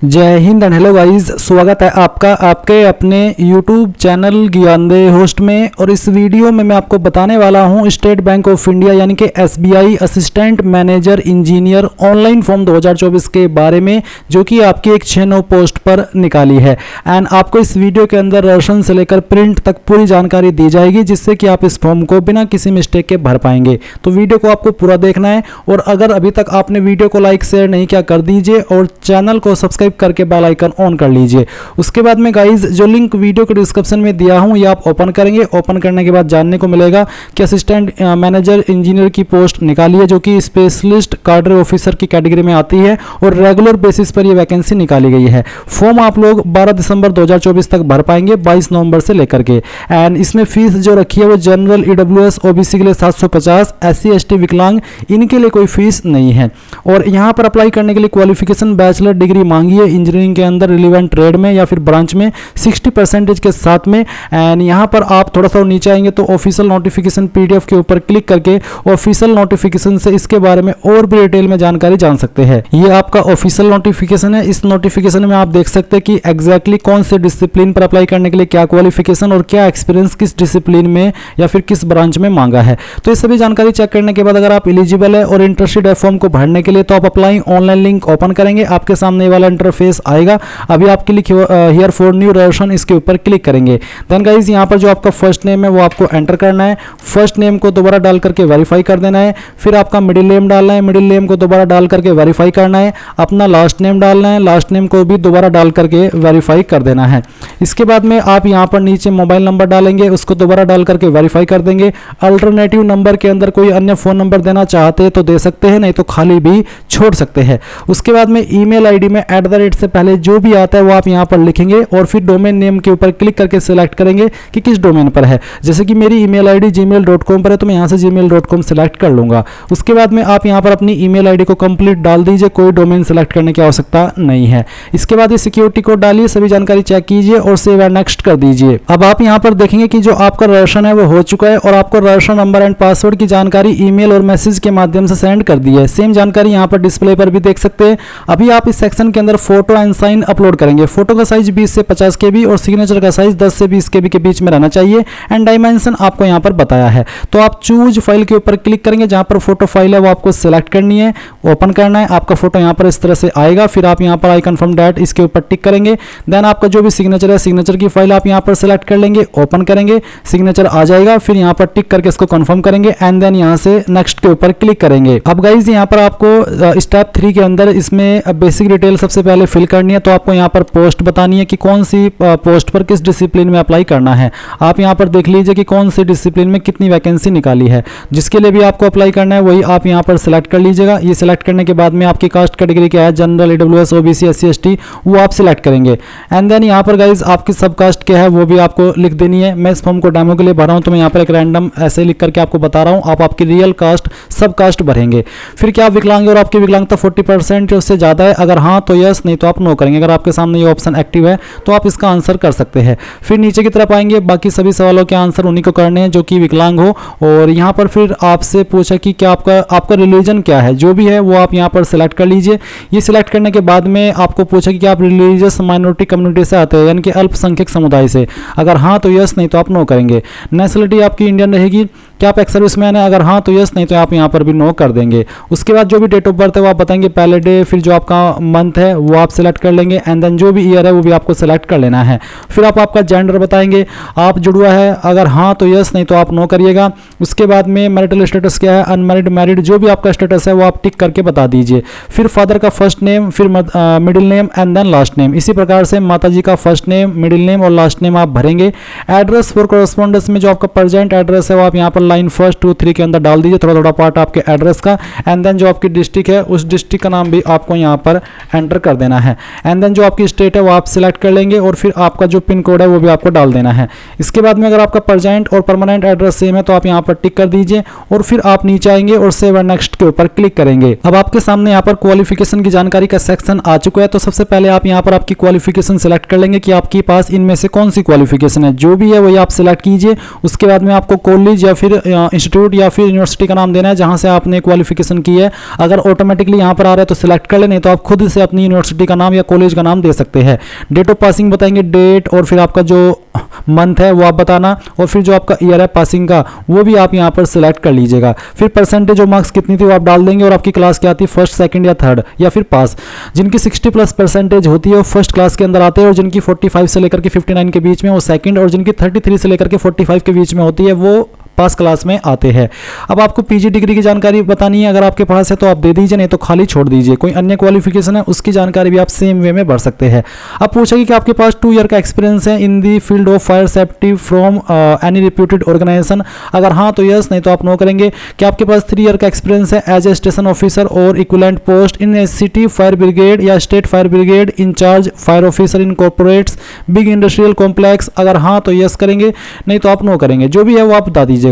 जय Hind and hello guys, स्वागत है आपका आपके अपने YouTube चैनल ज्ञानदेह होस्ट में। और इस वीडियो में मैं आपको बताने वाला हूं स्टेट बैंक ऑफ इंडिया यानी कि SBI assistant manager engineer online form 2024 के बारे में, जो कि आपकी एक 6-9 पोस्ट पर निकाली है। एंड आपको इस वीडियो के अंदर रर्शन से लेकर प्रिंट तक पूरी जानकारी दी जाएगी, जिससे कि आप इस फॉर्म को बिना किसी मिस्टेक के भर पाएंगे। तो वीडियो को आपको पूरा देखना है, और अगर अभी तक आपने वीडियो को लाइक शेयर नहीं किया कर दीजिए, और चैनल को सब्सक्राइब करके बेल आइकन ऑन कर लीजिए। उसके बाद में गाइज जो लिंक वीडियो के डिस्क्रिप्शन में दिया हूं, ये आप ओपन करेंगे। ओपन करने के बाद जानने को मिलेगा कि असिस्टेंट मैनेजर इंजीनियर की पोस्ट निकाली है, जो कि स्पेशलिस्ट कार्डर ऑफिसर की कैटेगरी में आती है, और रेगुलर बेसिस पर ये वैकेंसी निकाली गई है। फॉर्म आप लोग 12 दिसंबर 2024 तक भर पाएंगे, 22 नवंबर से लेकर के। एंड इसमें फीस जो रखी है वो जनरल EWS OBC के लिए 750, SC ST विकलांग इनके लिए कोई फीस नहीं है। और यहाँ पर अप्लाई करने के लिए क्वालिफिकेशन बैचलर डिग्री मांगी है इंजीनियरिंग के अंदर, रिलीवेंट ट्रेड में या फिर ब्रांच में 60% के साथ में। एंड यहाँ पर आप थोड़ा सा नीचे आएंगे तो ऑफिशियल नोटिफिकेशन PDF के ऊपर क्लिक करके ऑफिशियल नोटिफिकेशन से इसके बारे में और भी डिटेल में जानकारी जान सकते हैं। ये आपका ऑफिशियल नोटिफिकेशन है। इस नोटिफिकेशन में आप देख सकते हैं कि एग्जैक्टली कौन से डिसिप्लिन पर अप्लाई करने के लिए क्या क्वालिफिकेशन और क्या एक्सपीरियंस किस डिसिप्लिन में या फिर किस ब्रांच में मांगा है। तो ये सभी जानकारी चेक करने के बाद अगर आप एलिजिबल है और इंटरेस्टेड है फॉर्म को भरने के लिए, तो आप अप्लाई ऑनलाइन लिंक ओपन करेंगे। आपके सामने वाला इंटरफेस आएगा। अभी आपके लिए हियर फॉर न्यू रर्शन इसके ऊपर क्लिक करेंगे। देन गाइज यहाँ पर जो आपका फर्स्ट नेम है वो आपको एंटर करना है। फर्स्ट नेम को दोबारा डाल करके वेरीफाई कर देना है। फिर आपका मिडिल नेम डालना है, मिडिल नेम को दोबारा डाल करके वेरीफाई करना है। अपना लास्ट नेम डालना है, लास्ट नेम को भी दोबारा डाल करके वेरीफाई कर देना है। इसके बाद में आप यहाँ पर नीचे मोबाइल नंबर डालेंगे, उसको दोबारा डाल करके वेरीफाई कर देंगे। अल्टरनेटिव नंबर के अंदर कोई अन्य फोन नंबर देना चाहते हैं तो दे सकते हैं, नहीं तो खाली भी छोड़ सकते हैं। उसके बाद में ईमेल आईडी में @ से पहले जो भी आता है वो आप यहाँ पर लिखेंगे, और फिर डोमेन नेम के ऊपर क्लिक करके सिलेक्ट करेंगे कि किस डोमेन पर है। जैसे कि मेरी ईमेल आईडी gmail.com पर है, तो मैं यहाँ से gmail.com सिलेक्ट कर लूंगा। उसके बाद में आप यहाँ पर अपनी ईमेल आईडी को कंप्लीट डाल दीजिए, कोई डोमेन सिलेक्ट करने की आवश्यकता नहीं है। इसके बाद ये सिक्योरिटी कोड डालिए, सभी जानकारी चेक कीजिए और सेव एंड नेक्स्ट कर दीजिए। अब आप यहाँ पर देखेंगे कि जो आपका रर्शन है वो हो चुका है, और आपको रर्शन नंबर एंड पासवर्ड की जानकारी ईमेल और मैसेज के माध्यम से सेंड कर दी है। सेम जानकारी यहाँ पर डिस्प्ले पर भी देख सकते हैं। अभी आप इस सेक्शन के अंदर फोटो एंड साइन अपलोड करेंगे। फोटो का साइज 20 से 50 KB और सिग्नेचर का साइज 10 से 20 KB के बीच में रहना चाहिए। एंड डायमेंशन आपको यहाँ पर बताया है, तो आप चूज फाइल के ऊपर क्लिक करेंगे। जहाँ पर फोटो फाइल है वो आपको सिलेक्ट करनी है, ओपन करना है। आपका फोटो यहाँ पर इस तरह से आएगा। फिर आप यहाँ पर आई कन्फर्म डैट इसके ऊपर टिक करेंगे। देन आपका जो भी सिग्नेचर है, सिग्नेचर की फाइल आप यहाँ पर सिलेक्ट कर लेंगे, ओपन करेंगे, सिग्नेचर आ जाएगा। फिर यहाँ पर टिक करके इसको कंफर्म करेंगे, एंड देन यहाँ से नेक्स्ट के ऊपर क्लिक करेंगे। अब गाइज यहाँ पर आपको स्टेप 3 के अंदर इसमें बेसिक डिटेल सबसे पहले फिल करनी है। तो आपको यहाँ पर पोस्ट बतानी है कि कौन सी पोस्ट पर किस डिसिप्लिन में अप्लाई करना है। आप यहाँ पर देख लीजिए कि कौन सी डिसिप्लिन में कितनी वैकेंसी निकाली है। जिसके लिए भी आपको अप्लाई करना है वही आप यहाँ पर सिलेक्ट कर लीजिएगा। ये सिलेक्ट करने के बाद में आपकी कास्ट कैटेगरी क्या है, general EWS OBC SC ST, वो आप सिलेक्ट करेंगे। एंड देन यहाँ पर गाइज आपकी सब कास्ट क्या है वो भी आपको लिख देनी है। मैं इस फॉर्म को डेमो के लिए भर रहा हूँ, तो मैं यहाँ पर एक रैंडम ऐसे लिख करके आपको बता रहा हूँ। आप आपकी रियल कास्ट सब कास्ट भरेंगे। फिर क्या आप विकलांग और आपकी विकलांगता 40% उससे ज़्यादा है, अगर हाँ तो यस, नहीं तो आप नो करेंगे। अगर आपके सामने ये ऑप्शन एक्टिव है तो आप इसका आंसर कर सकते हैं। फिर नीचे की तरफ आएंगे, बाकी सभी सवालों के आंसर उन्हीं को करने हैं जो कि विकलांग हो। और यहाँ पर फिर आपसे पूछा कि क्या आपका रिलीजन क्या है, जो भी है वो आप यहाँ पर सिलेक्ट कर लीजिए। ये सिलेक्ट करने के बाद में आपको पूछा कि क्या आप रिलीजियस माइनॉरिटी कम्युनिटी से आते हैं, यानी कि अल्पसंख्यक समुदाय से। अगर हाँ तो यस, नहीं तो आप नो करेंगे। नेशनलिटी आपकी इंडियन रहेगी। क्या आप एक्स सर्विसमैन है, अगर हाँ तो यस, नहीं तो आप यहाँ पर भी नो कर देंगे। उसके बाद जो भी डेट ऑफ बर्थ है वो आप बताएंगे, पहले डे, फिर जो आपका मंथ है वो आप सिलेक्ट कर लेंगे। एंड देन जो भी ईयर है वो भी आपको सिलेक्ट कर लेना है। फिर आप आपका जेंडर बताएंगे, आप जुड़वा है, अगर हाँ तो यस, नहीं तो आप नो करिएगा। उसके बाद में मैरिटल स्टेटस क्या है, अनमैरिड, मैरिड, जो भी आपका स्टेटस है वो आप टिक करके बता दीजिए। फिर फादर का फर्स्ट नेम, फिर middle name and then last name. इसी प्रकार से माता जी का फर्स्ट नेम, मिडिल नेम और लास्ट नेम आप भरेंगे। एड्रेस फॉर कॉरेस्पॉन्डेंस में जो आपका प्रेजेंट एड्रेस है वो आप यहाँ पर लाइन 1, 2, 3 के अंदर डाल दीजिए, थोड़ा थोड़ा पार्ट आपके एड्रेस का। एंड देन जो आपकी डिस्ट्रिक्ट है उस डिस्ट्रिक्ट का नाम भी आपको यहाँ पर एंटर कर देना है। एंड देन जो आपकी स्टेट है वो आप सिलेक्ट कर लेंगे, और फिर आपका जो पिन कोड है वो भी आपको डाल देना है। इसके बाद में अगर आपका प्रेजेंट और परमानेंट एड्रेस सेम है तो आप यहाँ पर टिक कर दीजिए, और फिर आप नीचे आएंगे और सेव एंड नेक्स्ट के ऊपर क्लिक करेंगे। अब आपके सामने यहाँ पर क्वालिफिकेशन की जानकारी का सेक्शन आ चुका है। तो सबसे पहले आप यहाँ पर आपकी क्वालिफिकेशन सिलेक्ट कर लेंगे कि आपके पास इनमें से कौन सी क्वालिफिकेशन है। जो भी है वही आप सिलेक्ट कीजिए। उसके बाद में आपको कॉलेज या फिर फिर इंस्टीट्यूट या फिर यूनिवर्सिटी का नाम देना है जहाँ से आपने क्वालिफिकेशन की है। अगर ऑटोमेटिकली यहाँ पर आ रहा है तो सिलेक्ट कर ले, नहीं तो आप खुद से अपनी यूनिवर्सिटी का नाम या कॉलेज का नाम दे सकते हैं। डेट ऑफ पासिंग बताएंगे, डेट और फिर आपका जो मंथ है वो आप बताना, और फिर जो आपका ईयर है पासिंग का वो भी आप यहाँ पर सिलेक्ट कर लीजिएगा। फिर परसेंटेज और मार्क्स कितनी थी वो आप डाल देंगे, और आपकी क्लास क्या आती है, फर्स्ट, सेकंड या थर्ड या फिर पास। जिनकी 60+ परसेंटेज होती है वो फर्स्ट क्लास के अंदर आते हैं, और जिनकी 45 से लेकर के 59 के बीच में वो सेकंड, और जिनकी 33 से लेकर के 45 के बीच में होती है वो पास क्लास में आते हैं। अब आपको पीजी डिग्री की जानकारी बतानी है, अगर आपके पास है तो आप दे दीजिए, नहीं तो खाली छोड़ दीजिए। कोई अन्य क्वालिफिकेशन है उसकी जानकारी भी आप सेम वे में भर सकते हैं। अब पूछेगी कि आपके पास 2 ईयर का एक्सपीरियंस है in the field of fire safety from any reputed organisation, अगर हाँ तो यस, नहीं तो आप नो करेंगे। कि आपके पास 3 ईयर का एक्सपीरियंस है एज ए स्टेशन ऑफिसर और equivalent post in a city fire brigade या state fire brigade in charge fire officer in corporates big industrial complex, अगर हाँ तो यस करेंगे, नहीं तो आप नो करेंगे। जो भी है वो आप बता दीजिएगा।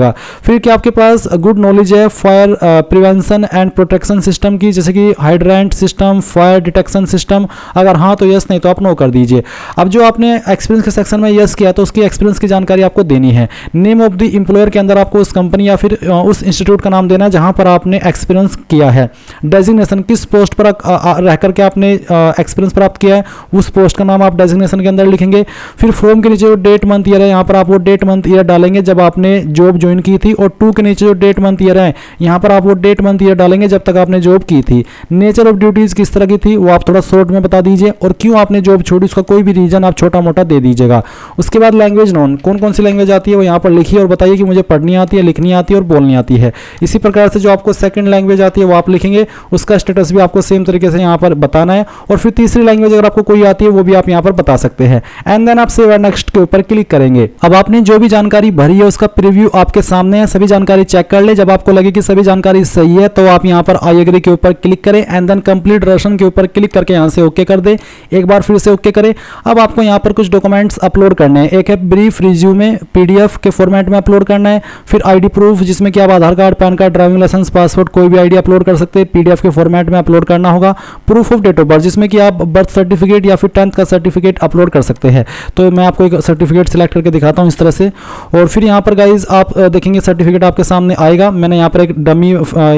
फिर क्या आपके पास गुड नॉलेज है fire prevention and protection system की, जैसे कि hydrant system, fire detection system, अगर हाँ तो यस, नहीं तो आप नो कर दीजिए। अब जो आपने एक्सपीरियंस के सेक्शन में यस किया तो उसकी एक्सपीरियंस की जानकारी आपको देनी है। नेम ऑफ द एम्प्लॉयर के अंदर आपको उस कंपनी या फिर उस इंस्टीट्यूट का नाम देना है जहां पर आपने एक्सपीरियंस किया है। डेजिग्नेशन, किस पोस्ट पर रह करके आपने एक्सपीरियंस प्राप्त किया है उस पोस्ट का नाम आप डेजिग्नेशन के अंदर लिखेंगे। फिर फ्रॉम के नीचे जो डेट मंथ ईयर है यहाँ पर आप वो डेट मंथ ईयर डालेंगे जब आपने जॉब ज्वाइन की थी, और 2 के नीचे जो डेट मंथ ईयर है यहाँ पर आप वो डेट मंथ ईयर डालेंगे जब तक आपने जॉब की थी। नेचर ऑफ ड्यूटीज किस तरह की थी वो आप थोड़ा शॉर्ट में बता दीजिए, और क्यों आपने जॉब छोड़ी उसका कोई भी रीजन आप छोटा मोटा दे दीजिएगा। उसके बाद लैंग्वेज नोन, कौन कौन सी लैंग्वेज आती है वो यहाँ पर लिखिए और बताइए कि मुझे पढ़नी आती है, लिखनी आती है और बोलनी आती है। इसी प्रकार से जो आपको सेकंड लैंग्वेज आती है वो आप लिखेंगे, उसका स्टेटस भी आपको सेम तरीके से यहाँ पर बताना है। और फिर तीसरी लैंग्वेज अगर आपको कोई आती है वो भी आप यहाँ पर बता सकते हैं। एंड देन आप सेव एंड नेक्स्ट के ऊपर क्लिक करेंगे। अब आपने जो भी जानकारी भरी है उसका प्रीव्यू आपके सामने है, सभी जानकारी चेक कर ले। जब आपको लगे कि सभी जानकारी सही है तो आप यहाँ पर आई एग्री के ऊपर क्लिक करें, एंड देन कंप्लीट रशन के ऊपर क्लिक करके यहाँ से ओके कर दे। एक बार फिर से ओके करें। अब आपको यहाँ पर कुछ डॉक्यूमेंट्स अपलोड करने हैं। एक है ब्रीफ रिज्यूमे, पीडीएफ के फॉर्मेट में अपलोड करना है। फिर आईडी प्रूफ, जिसमें कि आप Aadhaar card, PAN card, driving licence, passport कोई भी आईडी अपलोड कर सकते हैं, पीडीएफ के फॉर्मेट में अपलोड करना होगा। Proof of date of birth, जिसमें कि आप बर्थ सर्टिफिकेट या फिर 10th का सर्टिफिकेट अपलोड कर सकते हैं। तो मैं आपको एक सर्टिफिकेट सिलेक्ट करके दिखाता हूँ इस तरह से। और फिर यहाँ पर गाइज आप देखेंगे सर्टिफिकेट आपके सामने आएगा। मैंने यहाँ पर एक डमी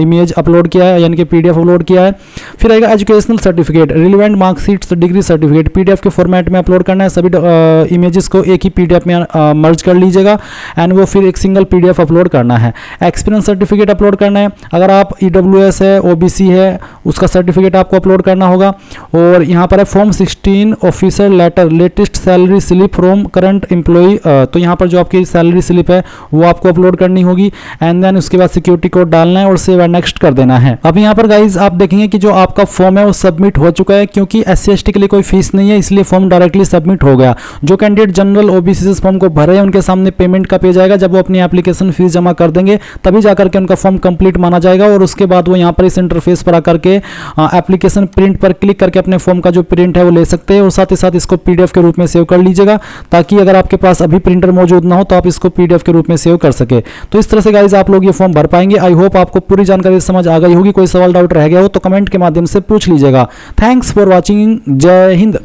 इमेज अपलोड किया है, यानी कि पीडीएफ अपलोड किया है। फिर आएगा educational certificate, relevant marksheet, degree certificate, PDF के फॉर्मेट में अपलोड करना है। सभी इमेजेस को एक ही पीडीएफ में मर्ज कर लीजिएगा, एंड वो फिर एक सिंगल पीडीएफ अपलोड करना है। एक्सपीरियंस सर्टिफिकेट अपलोड करना है। अगर आप ईडब्ल्यूएस है, ओबीसी है, उसका सर्टिफिकेट आपको अपलोड करना होगा। और यहाँ पर है form 16 officer letter, latest salary slip from current employee, तो यहाँ पर जो आपकी सैलरी स्लिप है वो आपको अपलोड करनी होगी। एंड देन उसके बाद सिक्योरिटी कोड डालना है और सेव एंड नेक्स्ट कर देना है। अब यहाँ पर गाइज आप देखेंगे कि जो आपका फॉर्म है वो सबमिट हो चुका है, क्योंकि SC/ST के लिए कोई फीस नहीं है, इसलिए फॉर्म डायरेक्टली सबमिट हो गया। जो कैंडिडेट जनरल ओबीसी इस फॉर्म को भरे हैं उनके सामने पेमेंट का पेज आएगा। जब वो अपनी एप्लीकेशन फीस जमा कर देंगे तभी जाकर के उनका फॉर्म कंप्लीट माना जाएगा, और उसके बाद वो यहाँ पर इस इंटरफेस पर आकर के एप्लीकेशन प्रिंट पर क्लिक करके अपने फॉर्म का जो प्रिंट है वो ले सकते हैं। और साथ ही साथ इसको पीडीएफ के रूप में सेव कर लीजिएगा, ताकि अगर आपके पास अभी प्रिंटर मौजूद ना हो तो आप इसको पीडीएफ के रूप में सेव कर सके। तो इस तरह से गाइज आप लोग ये फॉर्म भर पाएंगे। आई होप आपको पूरी जानकारी समझ आ गई होगी। कोई सवाल डाउट रह गया हो तो कमेंट के माध्यम से पूछ लीजिएगा। Thanks for watching. जय हिंद।